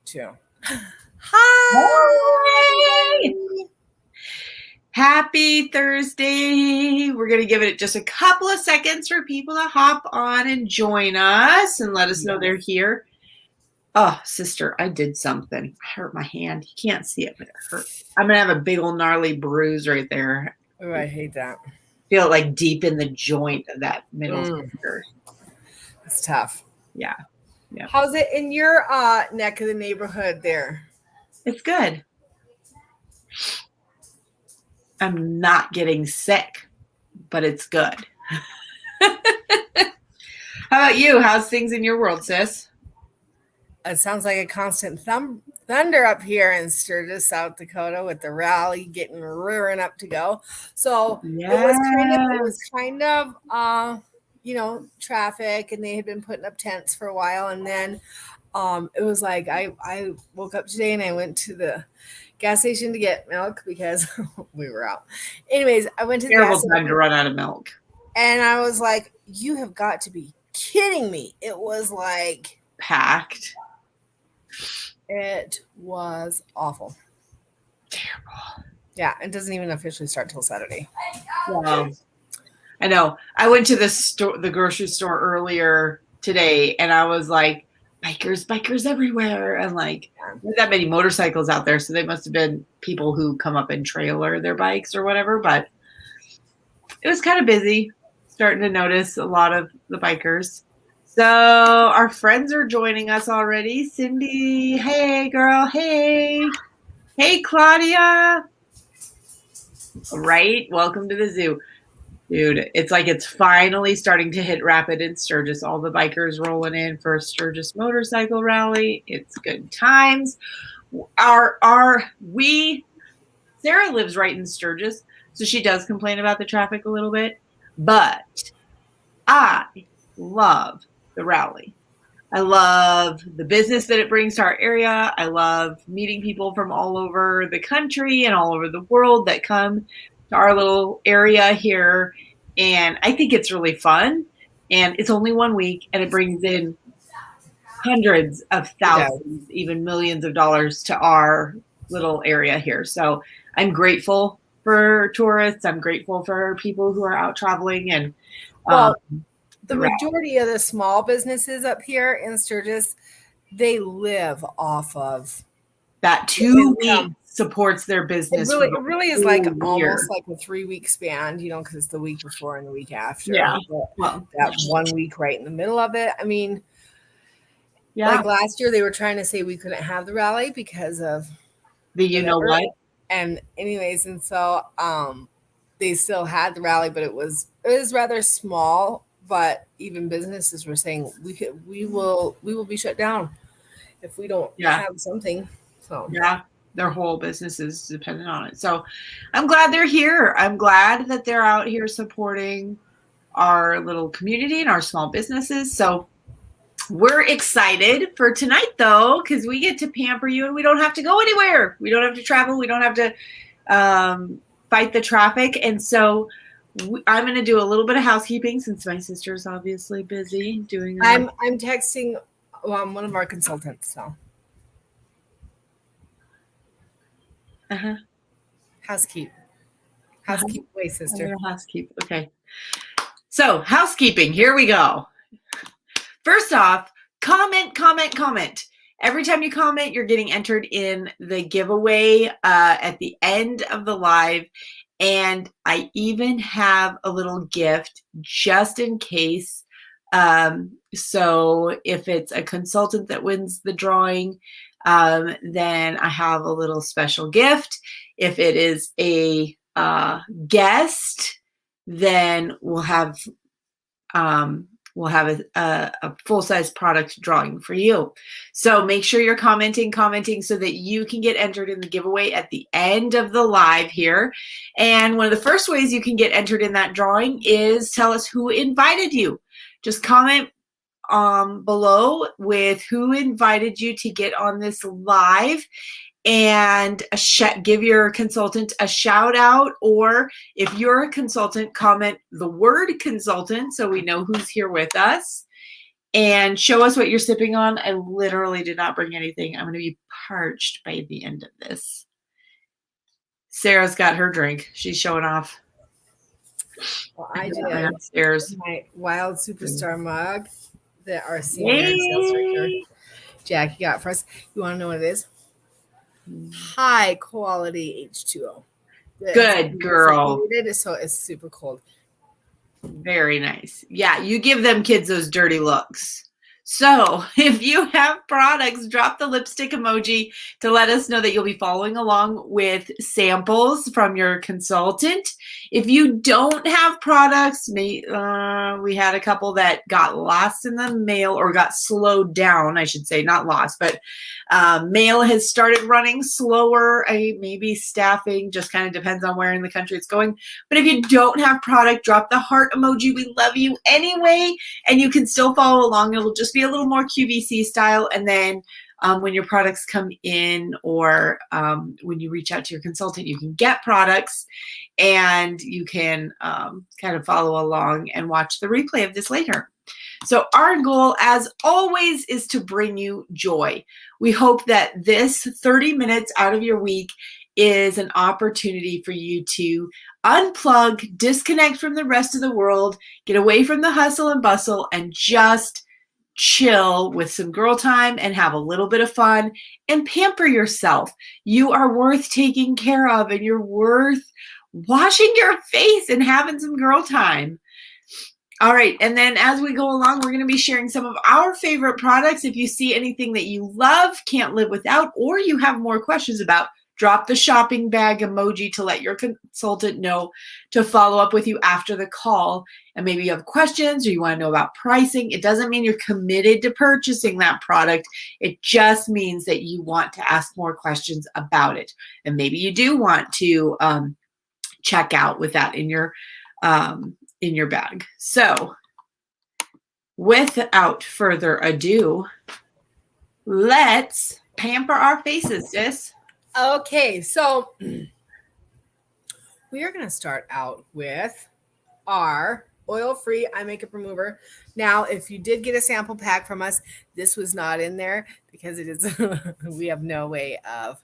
Two. Hi! Hey! Happy Thursday. We're going to give it just a couple of seconds for people to hop on and join us and let us know they're here. Oh, sister, I did something. I hurt my hand. You can't see it, but it hurt. I'm going to have a big old gnarly bruise right there. Oh, I hate that. Feel it like deep in the joint of that middle finger. It's tough. Yeah. How's it in your neck of the neighborhood there? It's good. I'm not getting sick, but it's good. How about you? How's things in your world, sis? It sounds like a constant thunder up here in Sturgis, South Dakota, with the rally getting rearing up to go. So it was kind of traffic, and they had been putting up tents for a while, and then it was like I woke up today and I went to the gas station to get milk because we were out. Anyways, I went to the gas station. Terrible time to run out of milk. And I was like, you have got to be kidding me. It was like packed. It was awful. Terrible. Yeah, it doesn't even officially start till Saturday. Wow. I know. I went to the grocery store earlier today, and I was like, bikers everywhere, and like there's that many motorcycles out there, so they must have been people who come up and trailer their bikes or whatever. But it was kind of busy. Starting to notice a lot of the bikers. So our friends are joining us already. Cindy, hey girl, hey Claudia. Right, welcome to the zoo. Dude, it's like it's finally starting to hit rapid in Sturgis. All the bikers rolling in for a Sturgis motorcycle rally. It's good times. Sarah lives right in Sturgis, so she does complain about the traffic a little bit. But I love the rally. I love the business that it brings to our area. I love meeting people from all over the country and all over the world that come to our little area here, and I think it's really fun. And it's only 1 week, and it brings in hundreds of thousands, even millions of dollars to our little area here. So I'm grateful for tourists. I'm grateful for people who are out traveling. And the majority of the small businesses up here in Sturgis, they live off of that 2 weeks supports their business. It really is like almost like a 3-week span, because it's the week before and the week after. Yeah. That 1 week right in the middle of it. I mean, like last year they were trying to say we couldn't have the rally because of the what. And anyways, and so they still had the rally, but it was rather small. But even businesses were saying we will be shut down if we don't have something. So their whole business is dependent on it. So I'm glad they're here. I'm glad that they're out here supporting our little community and our small businesses. So we're excited for tonight, though, because we get to pamper you and we don't have to go anywhere. We don't have to travel. We don't have to fight the traffic. And so I'm going to do a little bit of housekeeping since my sister's obviously busy doing that. I'm texting one of our consultants, so. Housekeep away, sister. Housekeep. Okay. So housekeeping, here we go. First off, comment. Every time you comment, you're getting entered in the giveaway at the end of the live. And I even have a little gift just in case. So if it's a consultant that wins the drawing, then I have a little special gift. If it is a guest, then we'll have a full-size product drawing for you. So make sure you're commenting so that you can get entered in the giveaway at the end of the live here. And one of the first ways you can get entered in that drawing is tell us who invited you. Just comment below with who invited you to get on this live, and give your consultant a shout out, or if you're a consultant, comment the word consultant so we know who's here with us. and show us what you're sipping on. I literally did not bring anything. I'm going to be parched by the end of this. Sarah's got her drink. She's showing off. Well, I did upstairs. my Wild Superstar mug that our senior sales director Jackie got for us. You want to know what it is? High quality H2O. Good girl. So it's super cold. Very nice. Yeah, you give them kids those dirty looks. So if you have products, drop the lipstick emoji to let us know that you'll be following along with samples from your consultant. If you don't have products, we had a couple that got lost in the mail or got slowed down, I should say, not lost, but mail has started running slower. Maybe staffing just kind of depends on where in the country it's going. But if you don't have product, drop the heart emoji. We love you anyway, and you can still follow along. It'll just be a little more QVC style. And then when your products come in or when you reach out to your consultant, you can get products and you can kind of follow along and watch the replay of this later. So our goal, as always, is to bring you joy. We hope that this 30 minutes out of your week is an opportunity for you to unplug, disconnect from the rest of the world, get away from the hustle and bustle, and just chill with some girl time and have a little bit of fun and pamper yourself. You are worth taking care of, and you're worth washing your face and having some girl time. All right, and then as we go along, we're going to be sharing some of our favorite products. If you see anything that you love, can't live without, or you have more questions about, drop the shopping bag emoji to let your consultant know to follow up with you after the call. And maybe you have questions or you want to know about pricing. It doesn't mean you're committed to purchasing that product. It just means that you want to ask more questions about it. And maybe you do want to check out with that in your bag. So without further ado, let's pamper our faces, sis. Okay, so we are going to start out with our oil-free eye makeup remover. Now, if you did get a sample pack from us, this was not in there because it is we have no way of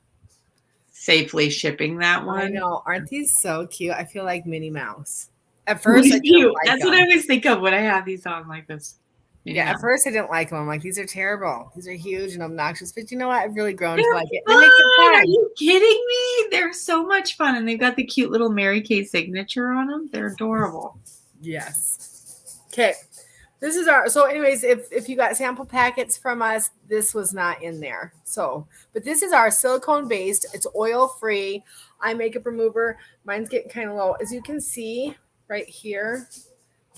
safely shipping that one. I know, aren't these so cute? I feel like Minnie Mouse. At first, I didn't like That's them. what I always think of when I have these on like this. At first I didn't like them. I'm like, these are terrible. These are huge and obnoxious. But you know what? I've really grown to like it. It makes it fun. Are you kidding me? They're so much fun. And they've got the cute little Mary Kay signature on them. They're adorable. Yes. Okay. This is our, so anyways, if you got sample packets from us, this was not in there. So, but this is our silicone based, it's oil free eye makeup remover. Mine's getting kind of low. As you can see right here,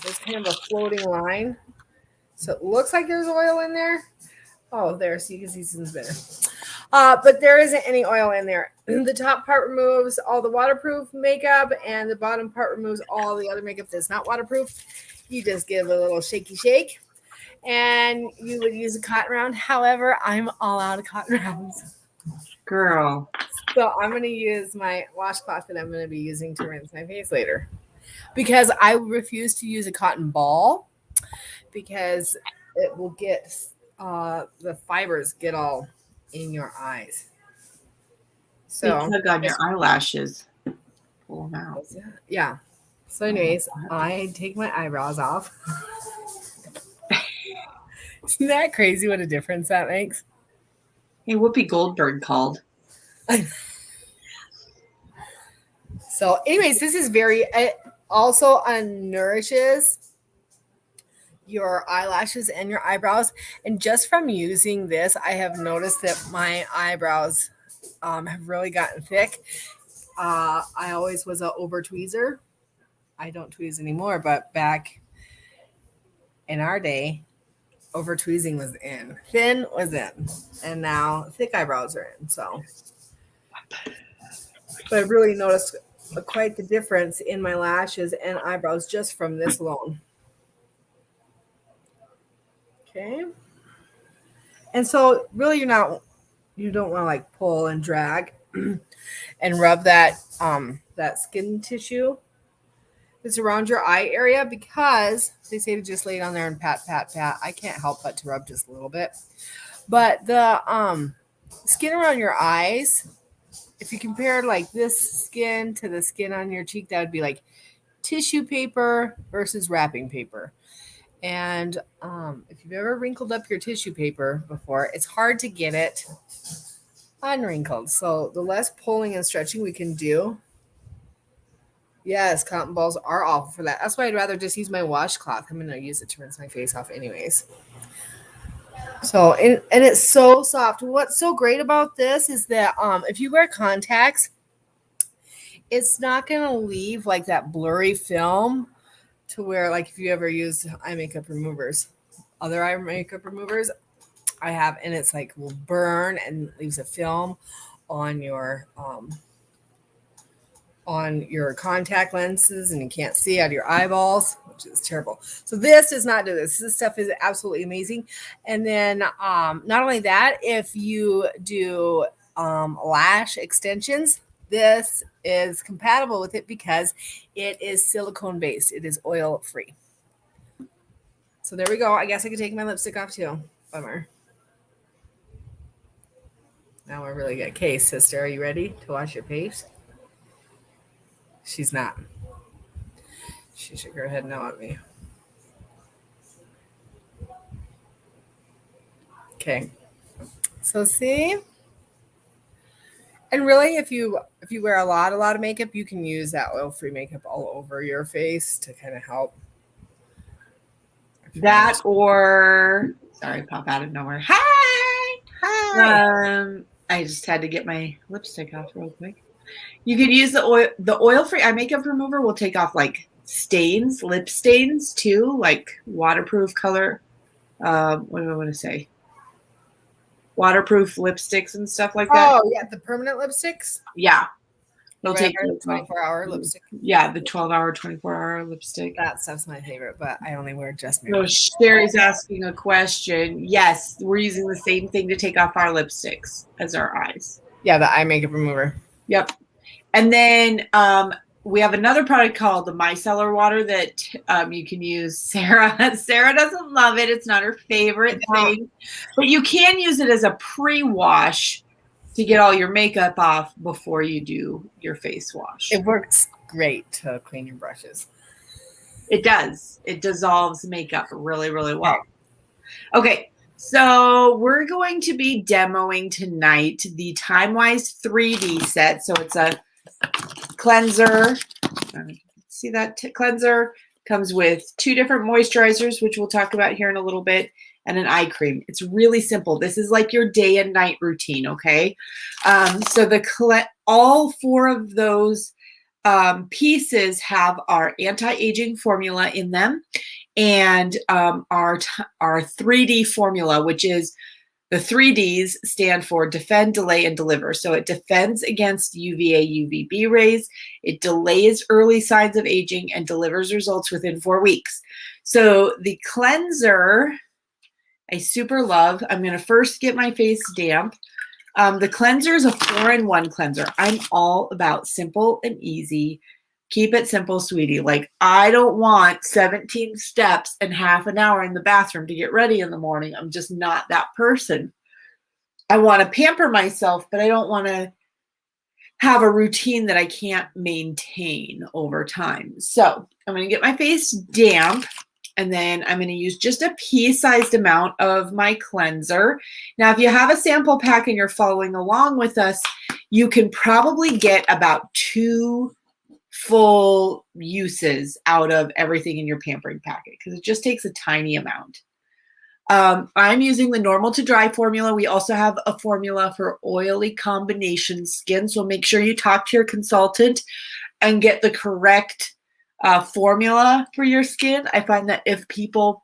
there's kind of a floating line. So it looks like there's oil in there. Oh, there. So you can see some spinner. But there isn't any oil in there. The top part removes all the waterproof makeup, and the bottom part removes all the other makeup that's not waterproof. You just give a little shaky shake, and you would use a cotton round. However, I'm all out of cotton rounds. Girl. So I'm going to use my washcloth that I'm going to be using to rinse my face later. Because I refuse to use a cotton ball because it will get the fibers get all in your eyes. So tug on your eyelashes. Pull them out. Yeah. So anyways, I take my eyebrows off. Isn't that crazy what a difference that makes? Hey, Whoopi Goldberg called. So anyways, this is very also nourishes your eyelashes and your eyebrows. And just from using this, I have noticed that my eyebrows have really gotten thick. I always was an over tweezer. I don't tweeze anymore, but back in our day, over tweezing was in, thin was in, and now thick eyebrows are in. So, but I've really noticed quite the difference in my lashes and eyebrows just from this alone. Okay. And so really you don't want to like pull and drag and rub that that skin tissue. It's around your eye area because they say to just lay it on there and pat, pat, pat. I can't help but to rub just a little bit. But the skin around your eyes, if you compare like this skin to the skin on your cheek, that would be like tissue paper versus wrapping paper. And if you've ever wrinkled up your tissue paper before, it's hard to get it unwrinkled. So the less pulling and stretching we can do. Yes, cotton balls are awful for that. That's why I'd rather just use my washcloth. I'm going to use it to rinse my face off anyways. So, and it's so soft. What's so great about this is that if you wear contacts, it's not going to leave like that blurry film to where, like, if you ever use eye makeup removers, other eye makeup removers I have, and it's like will burn and leaves a film on your contact lenses, and you can't see out of your eyeballs, which is terrible. So this does not do this. This stuff is absolutely amazing. And then not only that, if you do lash extensions, this is compatible with it because it is silicone based. It is oil free. So there we go. I guess I could take my lipstick off too. Bummer. Now we're really good. Okay, sister, are you ready to wash your face? She's not. She shook her head no at me. Okay. So see? And really, if you wear a lot of makeup, you can use that oil-free makeup all over your face to kind of help. That or sorry, pop out of nowhere. Hi. I just had to get my lipstick off real quick. You could use the oil-free eye makeup remover will take off like stains, lip stains too, like waterproof color. What do I want to say? Waterproof lipsticks and stuff like that. Oh, yeah, the permanent lipsticks? Yeah. It'll take 24-hour lipstick. Yeah, the 12-hour, 24-hour lipstick. That stuff's my favorite, but I only wear just my. So Sherry's asking a question. Yes, we're using the same thing to take off our lipsticks as our eyes. Yeah, the eye makeup remover. Yep. And then we have another product called the micellar water that you can use. Sarah doesn't love it. It's not her favorite thing. But you can use it as a pre-wash to get all your makeup off before you do your face wash. It works great to clean your brushes. It does. It dissolves makeup really, really well. Okay. So we're going to be demoing tonight the TimeWise 3D set. So it's a cleanser. See that cleanser comes with 2 different moisturizers, which we'll talk about here in a little bit, and an eye cream. It's really simple. This is like your day and night routine, okay? So all 4 of those pieces have our anti-aging formula in them, and our 3D formula, which is the 3Ds stand for defend, delay, and deliver. So it defends against UVA, UVB rays, it delays early signs of aging, and delivers results within 4 weeks. So the cleanser, I super love. I'm going to first get my face damp. The cleanser is a 4-in-1 cleanser. I'm all about simple and easy. Keep it simple, sweetie. Like, I don't want 17 steps and half an hour in the bathroom to get ready in the morning. I'm just not that person. I want to pamper myself, but I don't want to have a routine that I can't maintain over time. So I'm going to get my face damp, and then I'm going to use just a pea-sized amount of my cleanser. Now, if you have a sample pack and you're following along with us, you can probably get about 2 full uses out of everything in your pampering packet because it just takes a tiny amount. I'm using the normal to dry formula. We also have a formula for oily combination skin. So make sure you talk to your consultant and get the correct formula for your skin. I find that if people,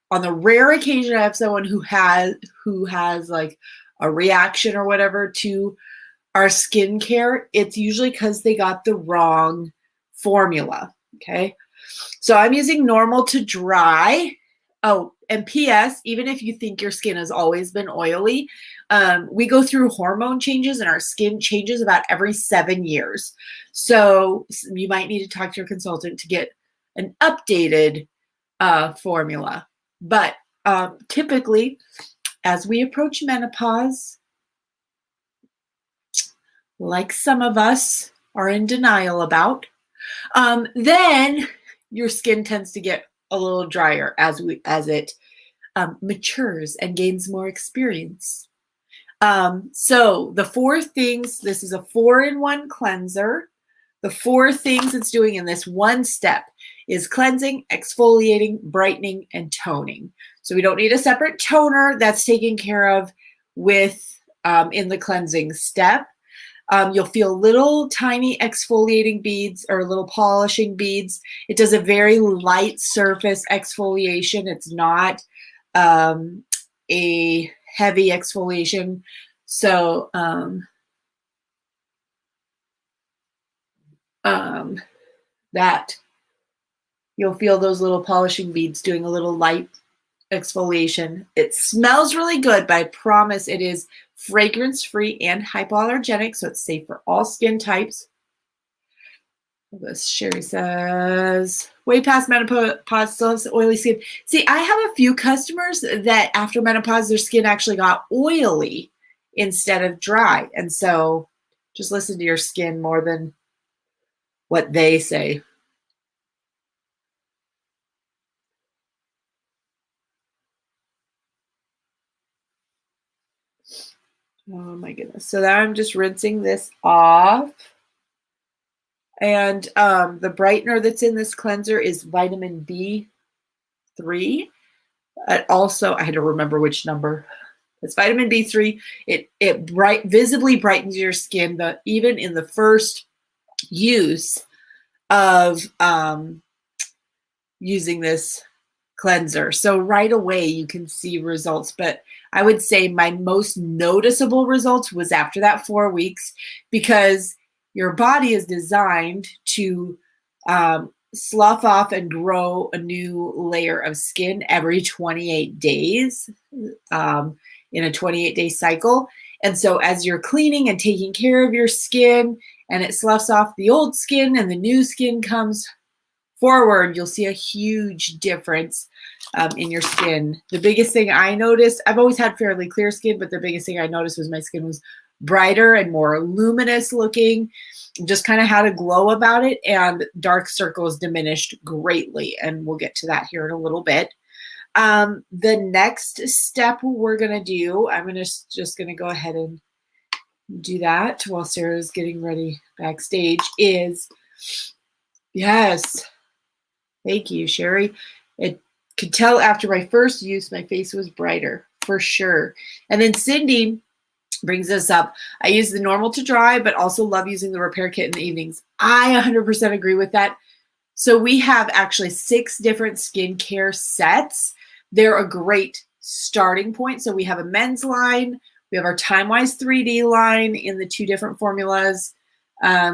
on the rare occasion I have someone who has like a reaction or whatever to our skincare, it's usually because they got the wrong formula. Okay. So I'm using normal to dry. Oh, and PS, even if you think your skin has always been oily, we go through hormone changes and our skin changes about every 7 years. So you might need to talk to your consultant to get an updated formula. But typically, as we approach menopause, like some of us are in denial about, then your skin tends to get a little drier as it matures and gains more experience. So the 4 things, this is a 4-in-1 cleanser. The 4 things it's doing in this one step is cleansing, exfoliating, brightening, and toning. So we don't need a separate toner. That's taken care of with in the cleansing step. You'll feel little tiny exfoliating beads or little polishing beads. It does a very light surface exfoliation. It's not a heavy exfoliation. So that you'll feel those little polishing beads doing a little light exfoliation. It smells really good, but I promise it is fragrance-free and hypoallergenic, so it's safe for all skin types. This Sherry says, way past menopause, still has oily skin. See, I have a few customers that after menopause, their skin actually got oily instead of dry. And so just listen to your skin more than what they say. Oh my goodness. So now I'm just rinsing this off. And the brightener that's in this cleanser is vitamin B3. Also, I had to remember which number. It's vitamin B3. It visibly brightens your skin, even in the first use of using this cleanser. So right away you can see results, but I would say my most noticeable results was after that 4 weeks, because your body is designed to slough off and grow a new layer of skin every 28 days in a 28-day cycle. And so as you're cleaning and taking care of your skin and it sloughs off the old skin and the new skin comes forward, you'll see a huge difference in your skin. The biggest thing I noticed, I've always had fairly clear skin, but the biggest thing I noticed was my skin was brighter and more luminous looking, just kind of had a glow about it, and dark circles diminished greatly. And we'll get to that here in a little bit. The next step we're going to do, I'm just going to go ahead and do that while Sarah's getting ready backstage, is, yes, thank you, Sherry. It could tell after my first use, my face was brighter for sure. And then Cindy brings this up. I use the normal to dry, but also love using the repair kit in the evenings. I 100% agree with that. So we have actually 6 different skincare sets. They're a great starting point. So we have a men's line. We have our Time-Wise 3D line in the 2 different formulas,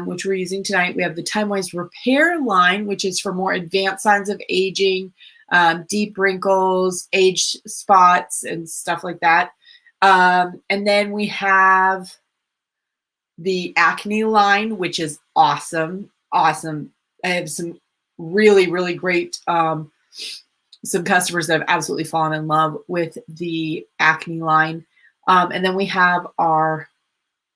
which we're using tonight. We have the Time-Wise Repair line, which is for more advanced signs of aging, deep wrinkles, age spots, and stuff like that. And then we have the acne line, which is awesome. Awesome. I have some really, really great, some customers that have absolutely fallen in love with the acne line. And then we have our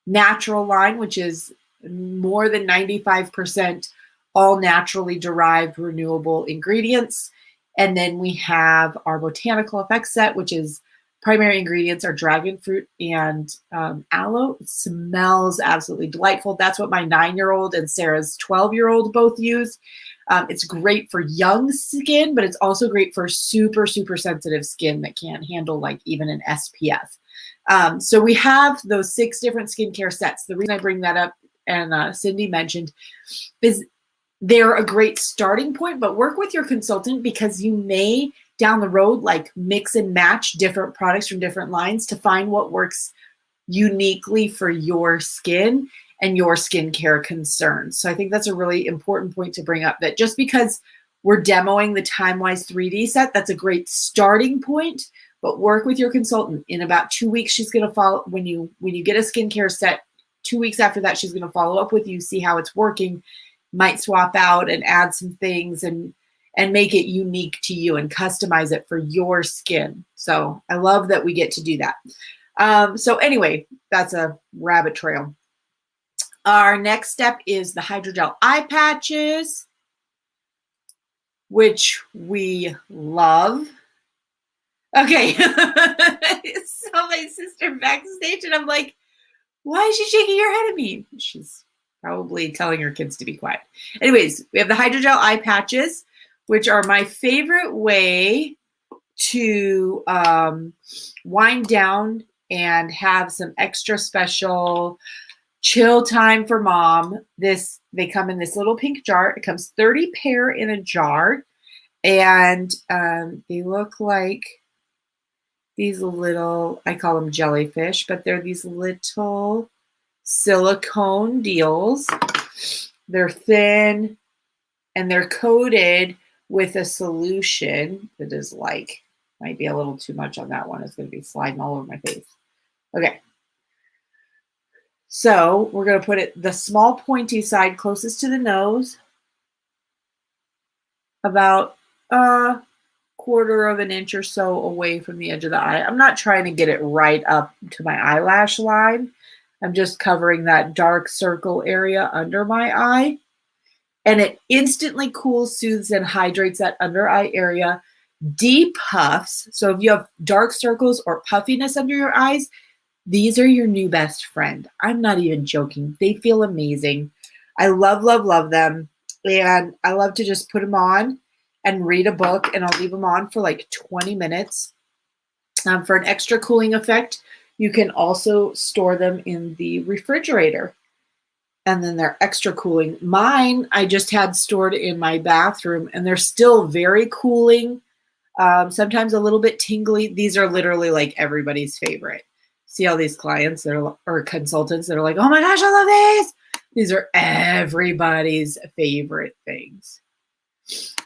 natural line, which is more than 95% all naturally derived renewable ingredients. And then we have our botanical effects set, which is primary ingredients are dragon fruit and aloe. It smells absolutely delightful. That's what my 9-year-old and Sarah's 12-year-old both use. It's great for young skin, but it's also great for super, super sensitive skin that can't handle like even an SPF. So we have those 6 different skincare sets. The reason I bring that up, and Cindy mentioned, is they're a great starting point, but work with your consultant, because you may down the road like mix and match different products from different lines to find what works uniquely for your skin and your skincare concerns. So I think that's a really important point to bring up, that just because we're demoing the Time-Wise 3D set, that's a great starting point, but work with your consultant. In about 2 weeks, she's going to follow, when you get a skincare set, 2 weeks after that, she's going to follow up with you, see how it's working, might swap out and add some things. And and make it unique to you and customize it for your skin. So I love that we get to do that. So anyway, that's a rabbit trail. Our next step is the hydrogel eye patches, which we love. Okay. So my sister backstage, and I'm like, why is she shaking her head at me? She's probably telling her kids to be quiet. Anyways, we have the hydrogel eye patches, which are my favorite way to wind down and have some extra special chill time for mom. They come in this little pink jar. It comes 30 pair in a jar, and they look like these little, I call them jellyfish, but they're these little silicone deals. They're thin and they're coated with a solution that is like, might be a little too much on that one. It's going to be sliding all over my face. Okay. So we're going to put it the small pointy side closest to the nose, about a quarter of an inch or so away from the edge of the eye. I'm not trying to get it right up to my eyelash line. I'm just covering that dark circle area under my eye. And it instantly cools, soothes, and hydrates that under eye area. Depuffs. So if you have dark circles or puffiness under your eyes, these are your new best friend. I'm not even joking. They feel amazing. I love, love, love them. And I love to just put them on and read a book, and I'll leave them on for like 20 minutes. For an extra cooling effect, you can also store them in the refrigerator, and then they're extra cooling. Mine, I just had stored in my bathroom, and they're still very cooling, sometimes a little bit tingly. These are literally like everybody's favorite. See all these clients that are, or consultants that are like, oh my gosh, I love these. These are everybody's favorite things.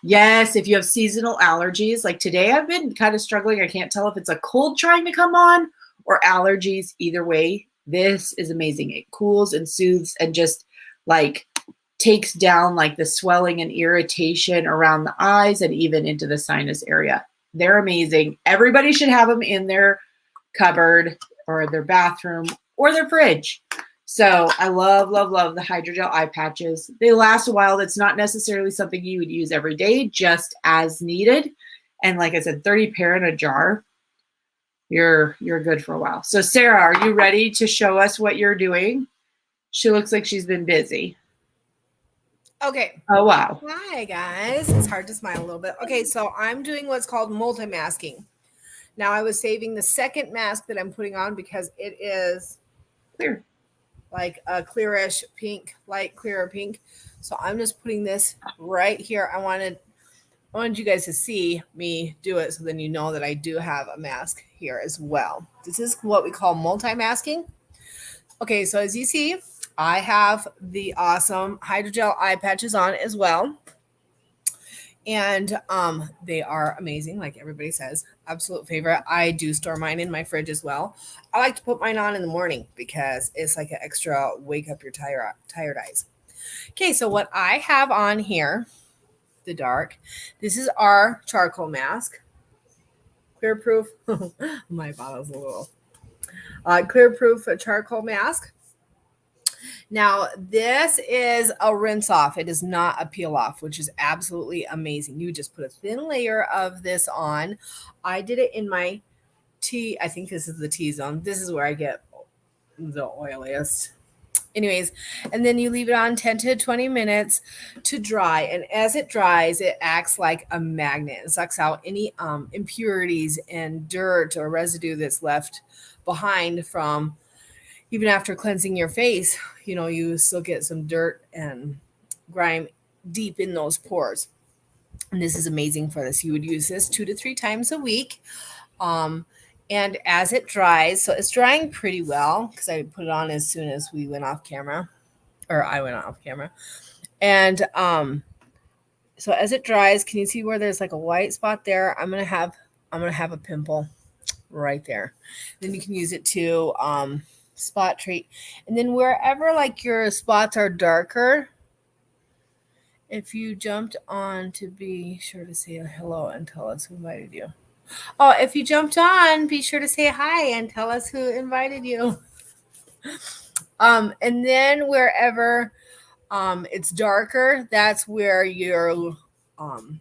Yes, if you have seasonal allergies, like today I've been kind of struggling. I can't tell if it's a cold trying to come on or allergies. Either way, this is amazing. It cools and soothes and just like takes down like the swelling and irritation around the eyes and even into the sinus area. They're amazing. Everybody should have them in their cupboard or their bathroom or their fridge. So I love, love, love the hydrogel eye patches. They last a while. That's not necessarily something you would use every day, just as needed. And like I said, 30 pair in a jar, you're good for a while. So Sarah, are you ready to show us what you're doing? She looks like she's been busy. Okay. Oh, wow. Hi, guys. It's hard to smile a little bit. Okay, so I'm doing what's called multi-masking. Now, I was saving the second mask that I'm putting on because it is Clear. Like a clearish pink, light clearer pink. So I'm just putting this right here. I wanted you guys to see me do it so then you know that I do have a mask here as well. This is what we call multi-masking. Okay, so as you see, I have the awesome hydrogel eye patches on as well. And they are amazing, like everybody says. Absolute favorite. I do store mine in my fridge as well. I like to put mine on in the morning because it's like an extra wake up your tired eyes. Okay, so what I have on here, the dark, this is our charcoal mask. Clear proof. My bottle's a little clear proof charcoal mask. Now, this is a rinse off. It is not a peel off, which is absolutely amazing. You just put a thin layer of this on. I did it in my T. I think this is the T-zone. This is where I get the oiliest. Anyways, and then you leave it on 10 to 20 minutes to dry. And as it dries, it acts like a magnet and sucks out any impurities and dirt or residue that's left behind from even after cleansing your face. You know, you still get some dirt and grime deep in those pores. And this is amazing for this. You would use this 2 to 3 times a week. And as it dries, so it's drying pretty well because I put it on as soon as we went off camera, or I went off camera. And so as it dries, can you see where there's like a white spot there? I'm gonna have a pimple right there. Then you can use it to spot treat. And then wherever like your spots are darker If you jumped on, to be sure to say hello and tell us who invited you. Oh, if you jumped on, be sure to say hi and tell us who invited you. And then wherever it's darker, that's um,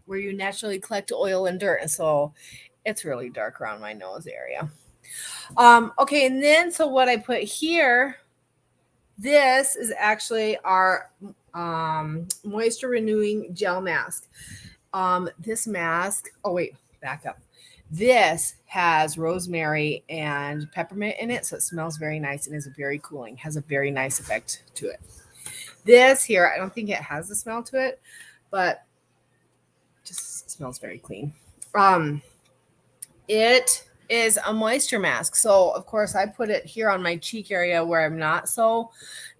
where you naturally collect oil and dirt. And so it's really dark around my nose area. Okay, and then so what I put here, this is actually our moisture renewing gel mask. This mask, oh wait, back up. This has rosemary and peppermint in it, so it smells very nice and is very cooling, has a very nice effect to it. This here, I don't think it has a smell to it, but just smells very clean. It is a moisture mask. So, of course, I put it here on my cheek area where I'm not so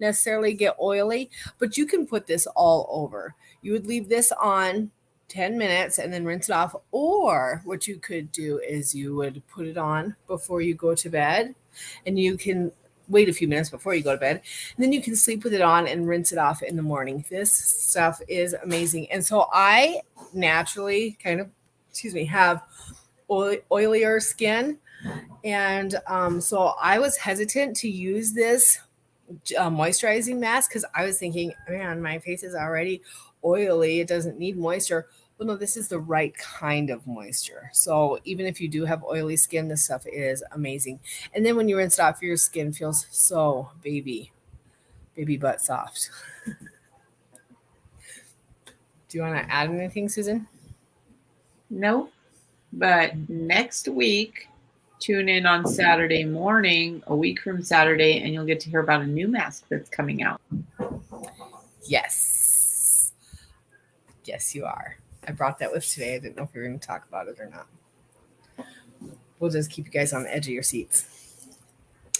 necessarily get oily, but you can put this all over. You would leave this on 10 minutes and then rinse it off. Or what you could do is you would put it on before you go to bed, and you can wait a few minutes before you go to bed. And then you can sleep with it on and rinse it off in the morning. This stuff is amazing. And so I naturally have oilier skin. And so I was hesitant to use this moisturizing mask because I was thinking, man, my face is already oily. It doesn't need moisture. Well, no, this is the right kind of moisture. So even if you do have oily skin, this stuff is amazing. And then when you rinse it off, your skin feels so baby butt soft. Do you want to add anything, Susan? No, but next week, tune in on Saturday morning, a week from Saturday, and you'll get to hear about a new mask that's coming out. Yes. Yes, you are. I brought that with today. I didn't know if we were going to talk about it or not. We'll just keep you guys on the edge of your seats.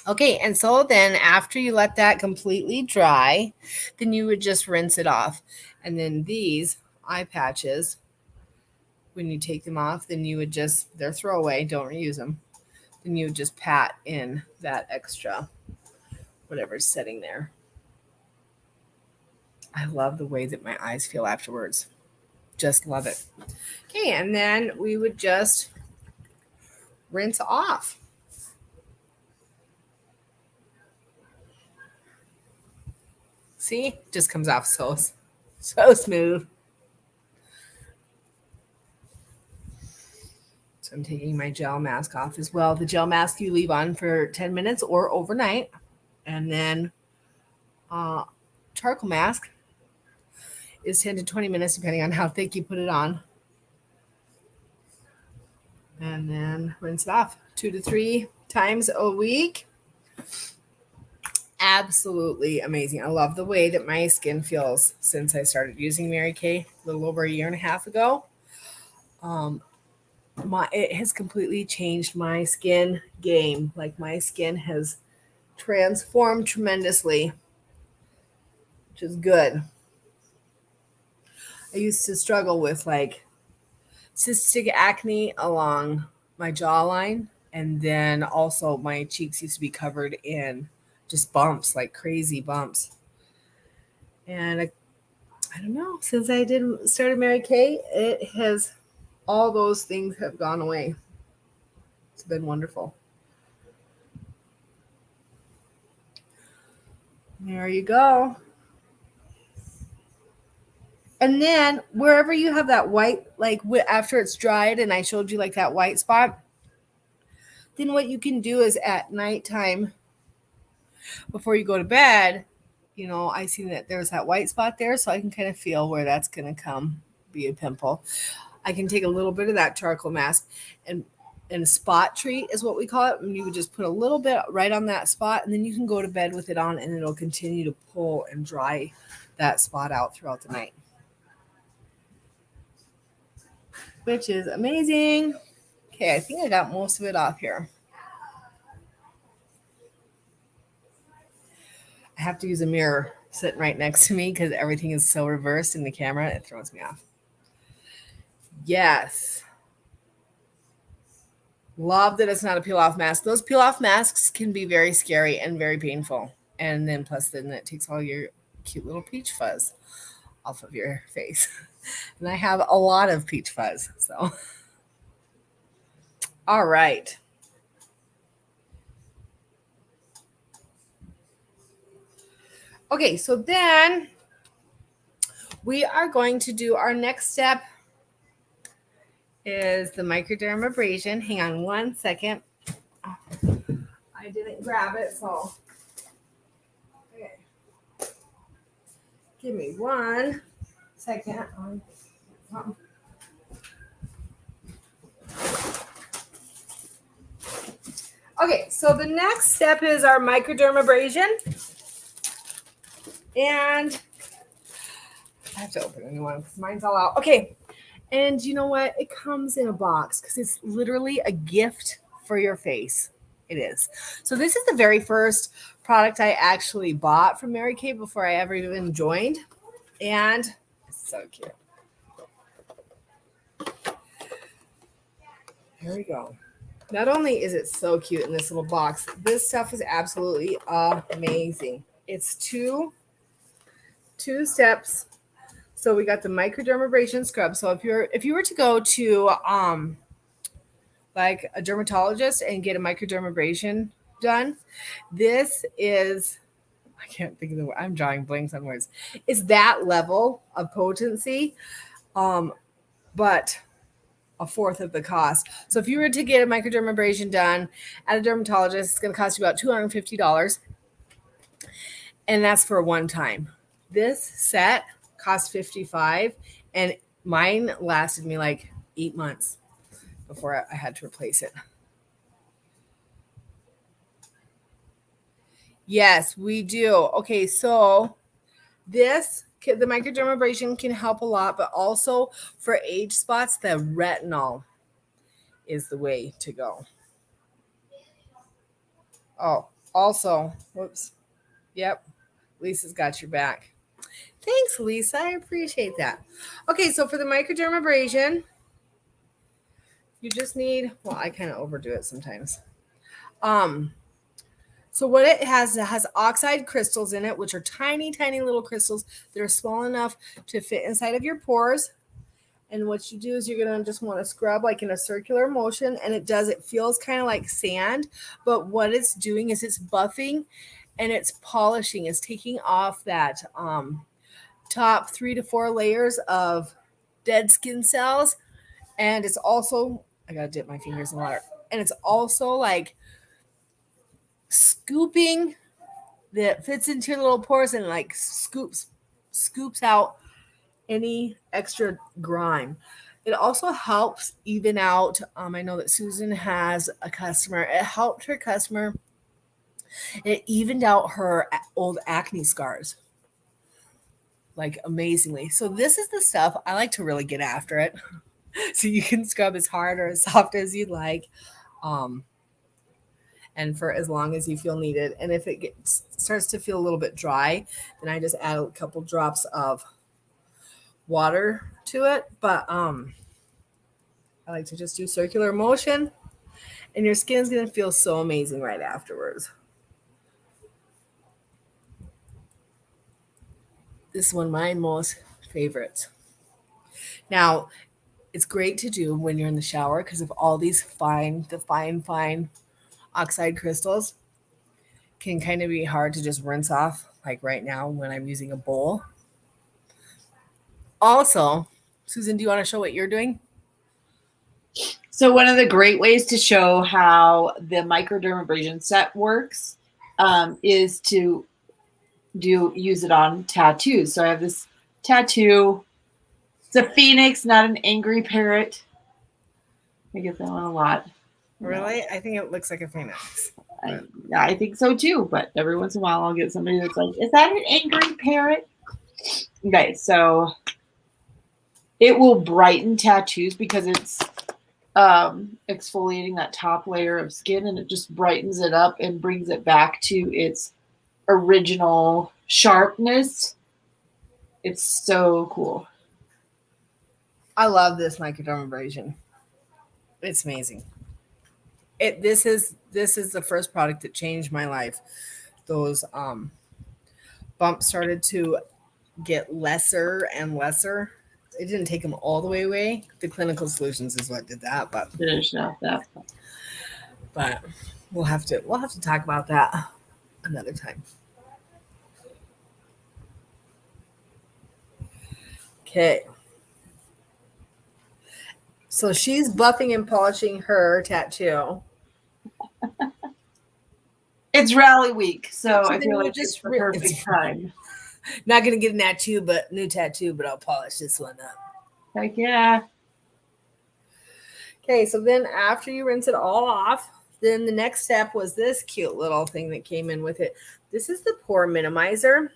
Okay, and so then after you let that completely dry, then you would just rinse it off. And then these eye patches, when you take them off, then you would just, they're throwaway, don't reuse them. Then you would just pat in that extra whatever's sitting there. I love the way that my eyes feel afterwards. Just love it. Okay, and then we would just rinse off. See, just comes off so smooth. So I'm taking my gel mask off as well. The gel mask you leave on for 10 minutes or overnight. And then charcoal mask is 10 to 20 minutes depending on how thick you put it on. And then rinse it off 2 to 3 times a week. Absolutely amazing. I love the way that my skin feels since I started using Mary Kay a little over a year and a half ago. It has completely changed my skin game. Like my skin has transformed tremendously, which is good. I used to struggle with like cystic acne along my jawline, and then also my cheeks used to be covered in just bumps, like crazy bumps. And I don't know, since I started Mary Kay, it has, all those things have gone away. It's been wonderful. There you go. And then wherever you have that white, like after it's dried, and I showed you like that white spot, then what you can do is at nighttime, before you go to bed, I see that there's that white spot there, so I can kind of feel where that's going to be a pimple. I can take a little bit of that charcoal mask and spot treat is what we call it. And you would just put a little bit right on that spot, and then you can go to bed with it on, and it'll continue to pull and dry that spot out throughout the night, which is amazing. Okay, I think I got most of it off here. I have to use a mirror sitting right next to me because everything is so reversed in the camera, it throws me off. Yes. Love that it's not a peel-off mask. Those peel-off masks can be very scary and very painful. And then plus then it takes all your cute little peach fuzz. off of your face. And I have a lot of peach fuzz. So, all right. Okay, so then we are going to do our next step is the microdermabrasion. Hang on one second. I didn't grab it, so okay. Give me one second. Okay, so the next step is our microdermabrasion. And I have to open a new one because mine's all out. Okay, and you know what? It comes in a box because it's literally a gift for your face. It is. So this is the very first product I actually bought from Mary Kay before I ever even joined. And it's so cute. Here we go. Not only is it so cute in this little box, this stuff is absolutely amazing. It's two steps. So we got the microdermabrasion scrub. So if you were to go to like a dermatologist and get a microdermabrasion done, this is, I can't think of the word. I'm drawing blanks on words. It's that level of potency, but a fourth of the cost. So if you were to get a microdermabrasion done at a dermatologist, it's going to cost you about $250, and that's for one time. This set cost $55, and mine lasted me like 8 months before I had to replace it. Yes, we do. Okay, so the microdermabrasion can help a lot, but also for age spots, the retinol is the way to go. Oh, also, whoops. Yep, Lisa's got your back. Thanks, Lisa. I appreciate that. Okay, so for the microdermabrasion, you just need, well, I kind of overdo it sometimes. So what it has oxide crystals in it, which are tiny, tiny little crystals that are small enough to fit inside of your pores. And what you do is you're going to just want to scrub like in a circular motion. And it feels kind of like sand. But what it's doing is it's buffing and it's polishing. It's taking off that top 3 to 4 layers of dead skin cells. And it's also, I got to dip my fingers in water. And it's also like scooping that fits into your little pores and like scoops out any extra grime. It also helps even out. I know that Susan has a customer. It helped her customer. It evened out her old acne scars like amazingly. So this is the stuff I like to really get after it. So you can scrub as hard or as soft as you'd like. And for as long as you feel needed. And if it starts to feel a little bit dry, then I just add a couple drops of water to it. But I like to just do circular motion, and your skin's going to feel so amazing right afterwards. This is one of my most favorites. Now, it's great to do when you're in the shower because of all these fine oxide crystals can kind of be hard to just rinse off, like right now when I'm using a bowl. Also, Susan, do you want to show what you're doing? So one of the great ways to show how the microdermabrasion set works is to use it on tattoos. So I have this tattoo. It's a phoenix, not an angry parrot. I get that one a lot. Really? I think it looks like a phoenix. I think so too, but every once in a while I'll get somebody that's like, is that an angry parrot? Okay, so it will brighten tattoos because it's exfoliating that top layer of skin, and it just brightens it up and brings it back to its original sharpness. It's so cool. I love this microdermabrasion. It's amazing. This is the first product that changed my life. Those bumps started to get lesser and lesser. It didn't take them all the way away. The clinical solutions is what did that, Finish off that. but we'll have to talk about that another time. Okay. So she's buffing and polishing her tattoo. It's rally week, so I then feel you like just it's the perfect time. Not gonna get new tattoo, but I'll polish this one up. Heck yeah. Okay, so then after you rinse it all off, then the next step was this cute little thing that came in with it. This is the pore minimizer,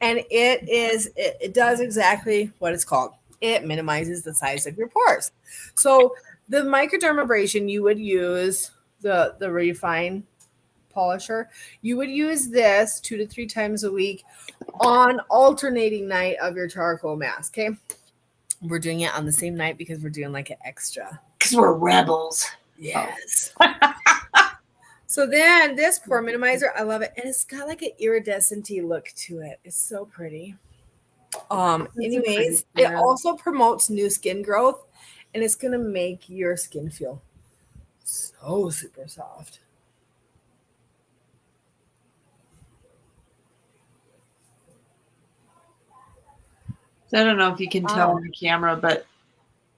and it does exactly what it's called. It minimizes the size of your pores. So the microdermabrasion, you would use the refine polisher. You would use this 2 to 3 times a week on alternating night of your charcoal mask. Okay, we're doing it on the same night because we're doing like an extra. Because we're rebels. Yes. So then this pore minimizer, I love it, and it's got like an iridescent-y look to it. It's so pretty. Anyways, it also promotes new skin growth, and it's gonna make your skin feel so super soft. So I don't know if you can tell on the camera, but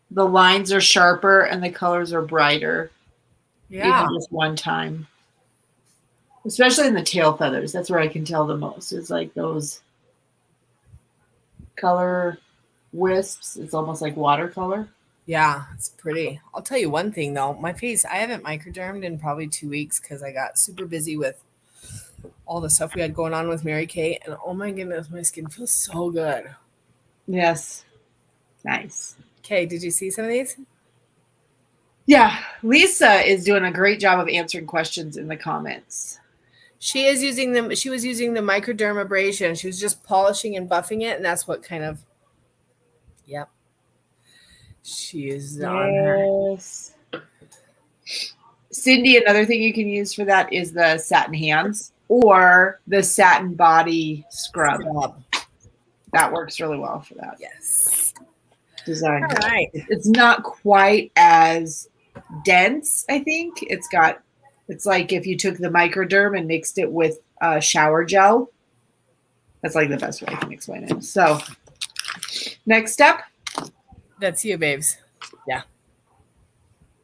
the lines are sharper and the colors are brighter. Yeah. Even just one time. Especially in the tail feathers. That's where I can tell the most. It's like those color wisps. It's almost like watercolor. Yeah, it's pretty. I'll tell you one thing though. My face, I haven't microdermed in probably 2 weeks because I got super busy with all the stuff we had going on with Mary Kay. And oh my goodness, my skin feels so good. Yes. Nice. Okay, did you see some of these? Yeah, Lisa is doing a great job of answering questions in the comments. She was using the microdermabrasion. She was just polishing and buffing it, and that's what kind of, yep. She is on her. Cindy, another thing you can use for that is the satin hands or the satin body scrub. That works really well for that. Yes. Design. All right. It's not quite as dense, I think. It's like if you took the microderm and mixed it with shower gel. That's like the best way I can explain it. So next step. That's you, babes. Yeah.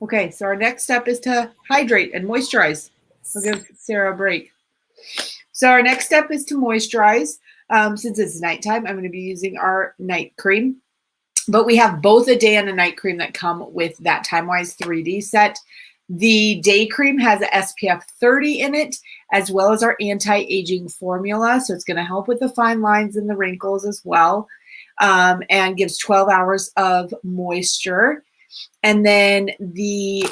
Okay, so our next step is to hydrate and moisturize. We'll give Sarah a break. So our next step is to moisturize. Since it's nighttime, I'm going to be using our night cream. But we have both a day and a night cream that come with that TimeWise 3D set. The day cream has a SPF 30 in it, as well as our anti-aging formula. So it's going to help with the fine lines and the wrinkles as well, and gives 12 hours of moisture. And then the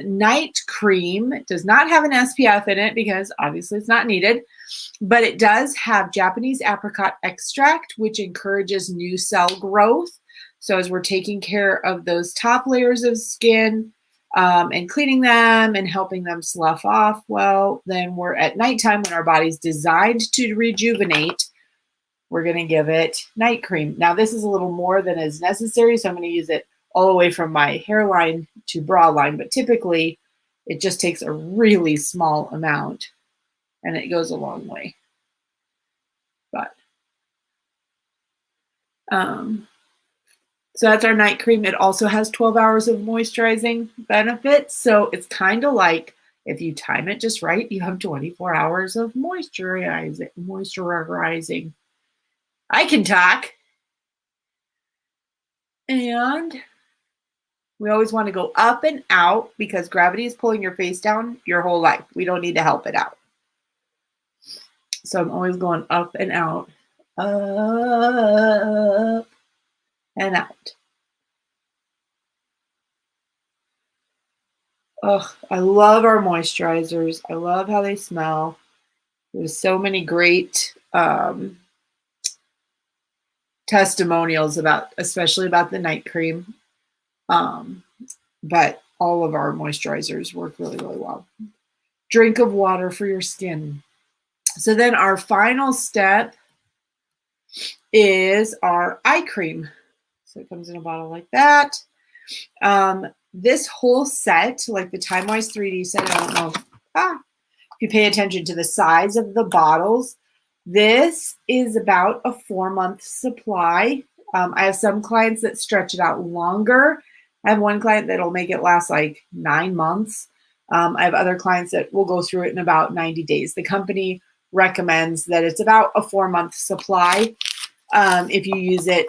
night cream does not have an SPF in it because obviously it's not needed, but it does have Japanese apricot extract, which encourages new cell growth. So as we're taking care of those top layers of skin and cleaning them and helping them slough off, well, then we're at nighttime when our body's designed to rejuvenate. We're going to give it night cream. Now, this is a little more than is necessary, so I'm going to use it all the way from my hairline to bra line, but typically it just takes a really small amount and it goes a long way. But so that's our night cream. It also has 12 hours of moisturizing benefits. So it's kind of like if you time it just right, you have 24 hours of moisturizing. I can talk. And we always want to go up and out because gravity is pulling your face down your whole life. We don't need to help it out. So I'm always going up and out, up and out. Oh, I love our moisturizers. I love how they smell. There's so many great testimonials especially about the night cream. But all of our moisturizers work really, really well. Drink of water for your skin. So then our final step is our eye cream. So it comes in a bottle like that. This whole set, like the Time Wise 3D set, I don't know if you pay attention to the size of the bottles, this is about a 4-month supply. I have some clients that stretch it out longer. I have one client that'll make it last like 9 months. I have other clients that will go through it in about 90 days. The company recommends that it's about a 4-month supply if you use it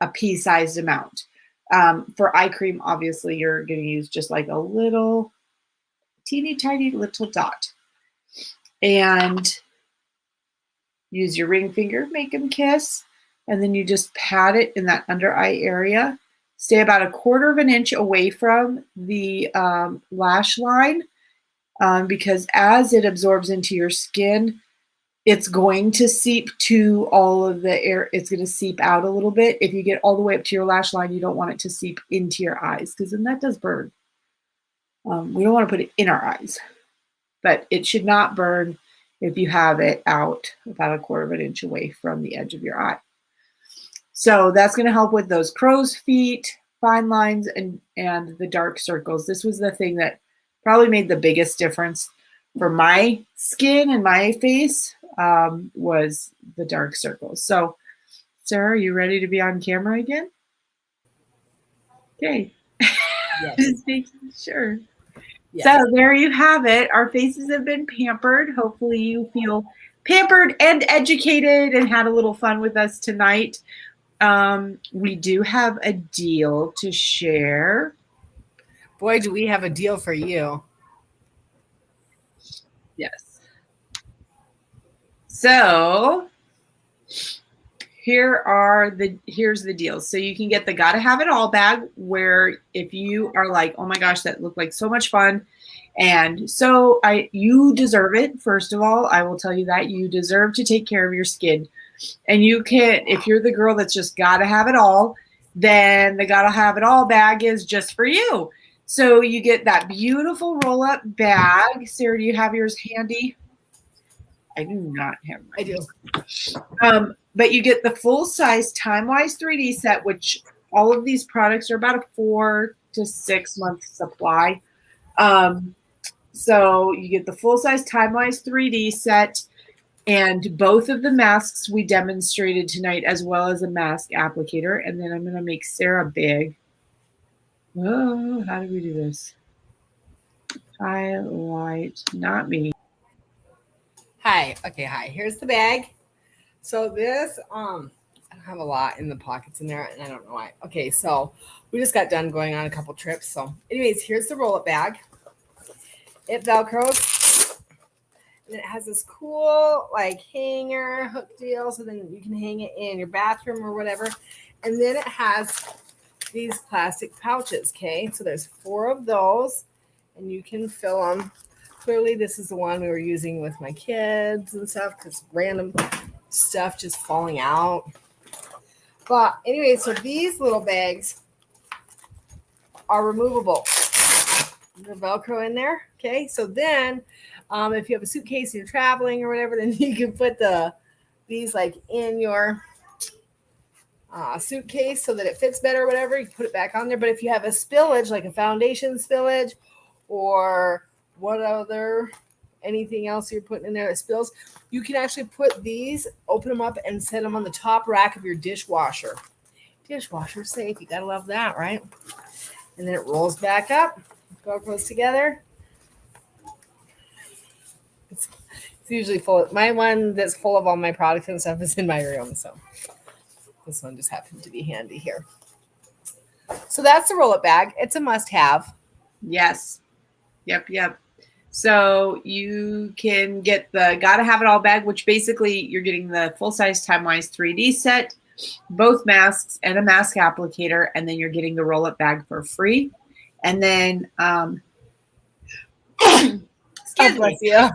a pea-sized amount. For eye cream, obviously, you're going to use just like a little teeny tiny little dot. And use your ring finger, make them kiss, and then you just pat it in that under eye area. Stay about 1/4 of an inch away from the lash line because as it absorbs into your skin, it's going to seep to all of the air. It's going to seep out a little bit. If you get all the way up to your lash line, you don't want it to seep into your eyes because then that does burn. We don't want to put it in our eyes, but it should not burn if you have it out about 1/4 of an inch away from the edge of your eye. So that's going to help with those crow's feet, fine lines, and the dark circles. This was the thing that probably made the biggest difference for my skin and my face was the dark circles. So, Sarah, are you ready to be on camera again? Okay. Yes. Just making sure. Yes. So there you have it. Our faces have been pampered. Hopefully you feel pampered and educated and had a little fun with us tonight. We do have a deal to share. Boy, do we have a deal for you. Yes. So here's the deal. So you can get the Gotta Have It All bag where if you are like, oh my gosh, that looked like so much fun. And so you deserve it. First of all, I will tell you that you deserve to take care of your skin. And you can, if you're the girl that's just gotta have it all, then the Gotta Have It All bag is just for you. So you get that beautiful roll-up bag. Sarah, do you have yours handy? I do not have mine. I do. But you get the full-size Time Wise 3D set, which all of these products are about a 4 to 6 month supply. So you get the full-size Time Wise 3D set and both of the masks we demonstrated tonight, as well as a mask applicator. And then I'm going to make Sarah big. Oh, how did we do this? Highlight, not me. Hi. Okay, hi. Here's the bag. So this, I don't have a lot in the pockets in there, and I don't know why. Okay, so we just got done going on a couple trips. So anyways, here's the roll-up bag. It Velcros, and it has this cool like hanger hook deal, so then you can hang it in your bathroom or whatever. And then it has these plastic pouches, okay? So there's 4 of those, and you can fill them. Clearly, this is the one we were using with my kids and stuff because random stuff just falling out. But anyway, so these little bags are removable. The Velcro in there, okay? So then if you have a suitcase and you're traveling or whatever, then you can put these like in your suitcase so that it fits better or whatever. You can put it back on there. But if you have a spillage, like a foundation spillage or anything else you're putting in there that spills, you can actually put these, open them up, and set them on the top rack of your dishwasher. Dishwasher safe. You gotta love that, right? And then it rolls back up, goes together. It's usually full. My one that's full of all my products and stuff is in my room, so this one just happened to be handy here. So that's the roll-up bag. It's a must-have. Yes. Yep. So you can get the Gotta Have It All bag, which basically you're getting the full-size Time Wise 3D set, both masks and a mask applicator, and then you're getting the roll-up bag for free. And then, excuse me. You.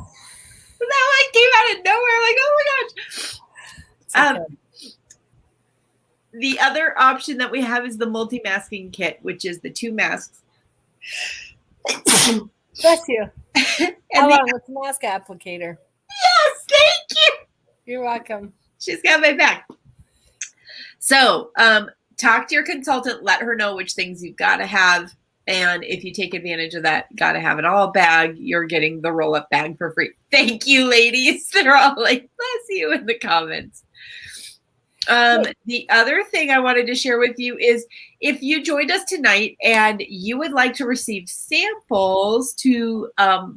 That like came out of nowhere, like, oh my gosh. Okay. The other option that we have is the multi-masking kit, which is the 2 masks. Bless you. Hold on, with the mask applicator. Yes, thank you. You're welcome. She's got my back. So talk to your consultant, let her know which things you've got to have. And if you take advantage of that, got to have it all bag, you're getting the roll-up bag for free. Thank you, ladies. They're all like, bless you in the comments. The other thing I wanted to share with you is if you joined us tonight and you would like to receive samples to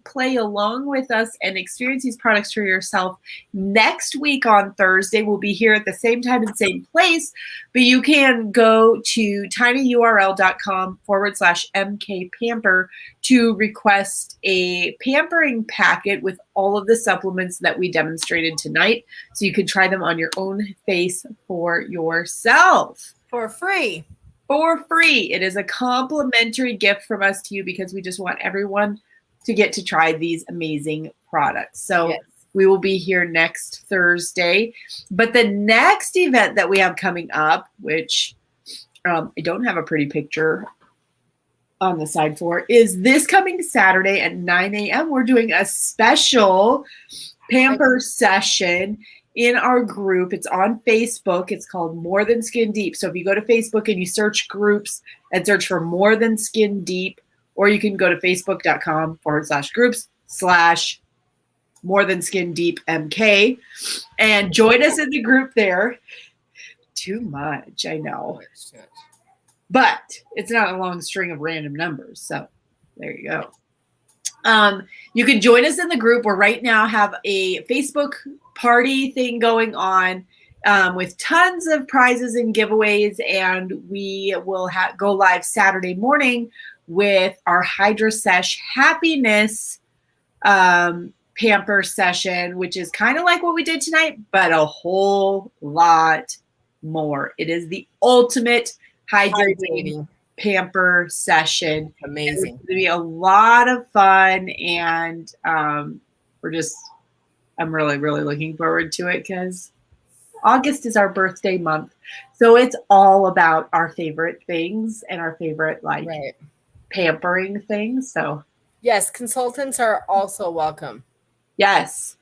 play along with us and experience these products for yourself, next week on Thursday, we'll be here at the same time and same place, but you can go to tinyurl.com/MK Pamper to request a pampering packet with all of the supplements that we demonstrated tonight. So you can try them on your own face for yourself. For free. For free. It is a complimentary gift from us to you because we just want everyone to get to try these amazing products. So yes, we will be here next Thursday. But the next event that we have coming up, which I don't have a pretty picture on the side for, is this coming Saturday at 9 a.m. We're doing a special Pamper session in our group. It's on Facebook. It's called More Than Skin Deep. So if you go to Facebook and you search groups and search for More Than Skin Deep, or you can go to facebook.com/groups/More Than Skin Deep MK and join us in the group there. Too much, I know. But it's not a long string of random numbers. So there you go. You can join us in the group. We right now have a Facebook party thing going on with tons of prizes and giveaways. And we will go live Saturday morning with our Hydra Sesh Happiness Pamper session, which is kind of like what we did tonight, but a whole lot more. It is the ultimate hydrating Pamper session. Amazing. It's going to be a lot of fun, and I'm really, really looking forward to it because August is our birthday month. So it's all about our favorite things and our favorite pampering things. So yes, consultants are also welcome. Yes.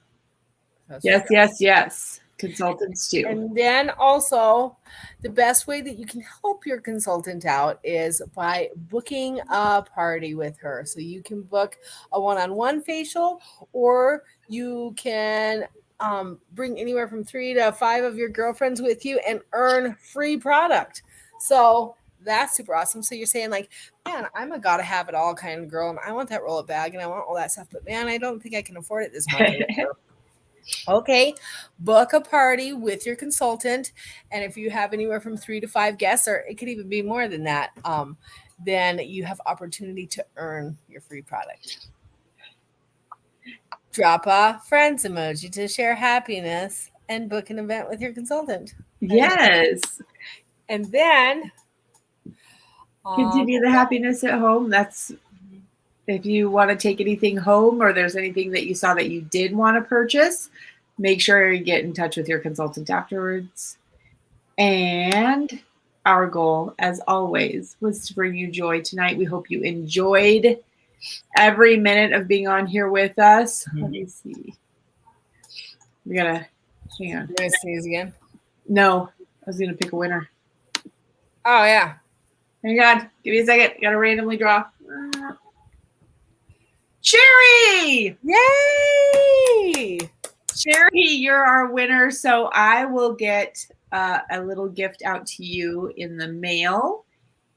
Yes. Consultants too. And then also the best way that you can help your consultant out is by booking a party with her. So you can book a one-on-one facial, or you can bring anywhere from 3 to 5 of your girlfriends with you and earn free product. So that's super awesome. So you're saying like, man, I'm a gotta have it all kind of girl, and I want that roll-up bag and I want all that stuff, but man, I don't think I can afford it this month. Okay, book a party with your consultant, and if you have anywhere from 3 to 5 guests, or it could even be more than that, then you have opportunity to earn your free product. Drop a friends emoji to share happiness and book an event with your consultant. Yes. And then continue the happiness at home. That's if you want to take anything home, or there's anything that you saw that you did want to purchase, make sure you get in touch with your consultant afterwards. And our goal, as always, was to bring you joy tonight. We hope you enjoyed every minute of being on here with us. Mm-hmm. Let me see. We gotta hang on. You're gonna sneeze again? No, I was gonna pick a winner. Oh yeah. Hang on, give me a second. Gotta randomly draw. Cherry! Yay! Cherry, you're our winner. So I will get a little gift out to you in the mail.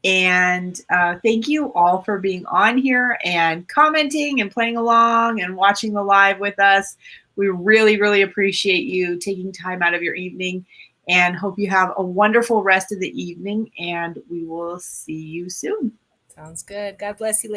And thank you all for being on here and commenting and playing along and watching the live with us. We really, really appreciate you taking time out of your evening, and hope you have a wonderful rest of the evening, and we will see you soon. Sounds good. God bless you.